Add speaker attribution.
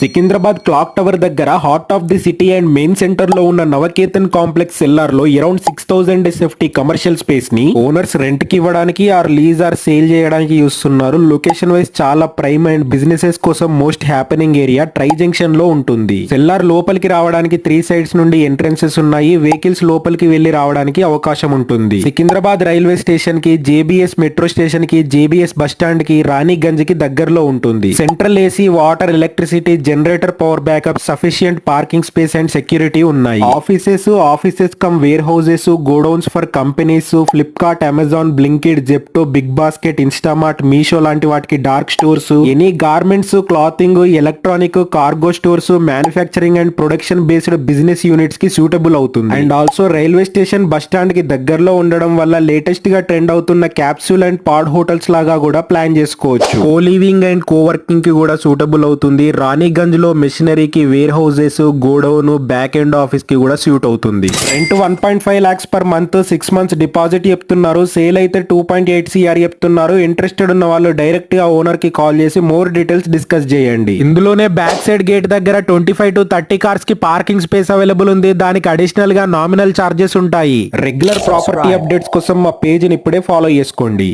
Speaker 1: Secunderabad clock tower దగ్గర heart of the city and main centre లో ఉన్న నవకేతన్ కాంప్లెక్స్ సెల్లార్ లో అరౌండ్ 6000 SFT కమర్షియల్ స్పేస్ ని ఓనర్స్ రెంట్ కి ఇవ్వడానికి ఆర్ లీజ్ ఆర్ సేల్ చేయడానికి చూస్తున్నారు. లొకేషన్ వైజ్ చాలా ప్రైమ్ అండ్ బిజినెసెస్ కోసం most happening area tri junction లో ఉంటుంది. సెల్లార్ లోపలికి రావడానికి 3 సైడ్స్ నుండి ఎంట్రన్సెస్ ఉన్నాయి. వెహికల్స్ లోపలికి వెళ్లి రావడానికి అవకాశం ఉంటుంది. సికింద్రాబాద్ రైల్వే స్టేషన్ కి, JBS మెట్రో స్టేషన్ కి, JBS బస్ స్టాండ్ కి, రాణిగంజ్ కి దగ్గరలో ఉంటుంది. Central AC, water, electricity, generator, power backup, sufficient parking space and security ఉన్నాయి. Offices cum warehouses, godowns for companies, Flipkart, Amazon, Blinkit, Zepto, big basket, Instamart, Meesho లాంటి వాటికి dark stores, any garments, clothing, electronic, cargo stores, manufacturing and production based business units కి suitable అవుతుంది. And also railway station, bus stand కి దగ్గరలో ఉండడం వల్ల latest గా trend అవుతున్న క్యాప్సూల్ అండ్ పాడ్ హోటల్స్ లాగా కూడా ప్లాన్ చేసుకోవచ్చు. Co living and co working కి కూడా సూటబుల్ అవుతుంది. రాణిగంజ్ లో మెషినరీకి, warehouses, godown, back end office కి కూడా సూట్ అవుతుంది. Rent 1.5 lakhs per month, 6 months deposit చెప్తున్నారు. సేల్ అయితే 2.8 CR చెప్తున్నారు. ఇంట్రెస్టెడ్ ఉన్న వాళ్ళు డైరెక్ట్ గా ఓనర్ కి కాల్ చేసి మోర్ డీటెయిల్స్ డిస్కస్ చేయండి. ఇందులోనే బ్యాక్ సైడ్ గేట్ దగ్గర 25 to 30 కార్స్ కి పార్కింగ్ స్పేస్ అవైలబుల్ ఉంది. దానికి అడిషనల్ గా నామినల్ చార్జెస్ ఉంటాయి. రెగ్యులర్ ప్రాపర్టీ అప్డేట్స్ కోసం మా పేజ్ ని ఇప్పుడే ఫాలో చేసుకోండి.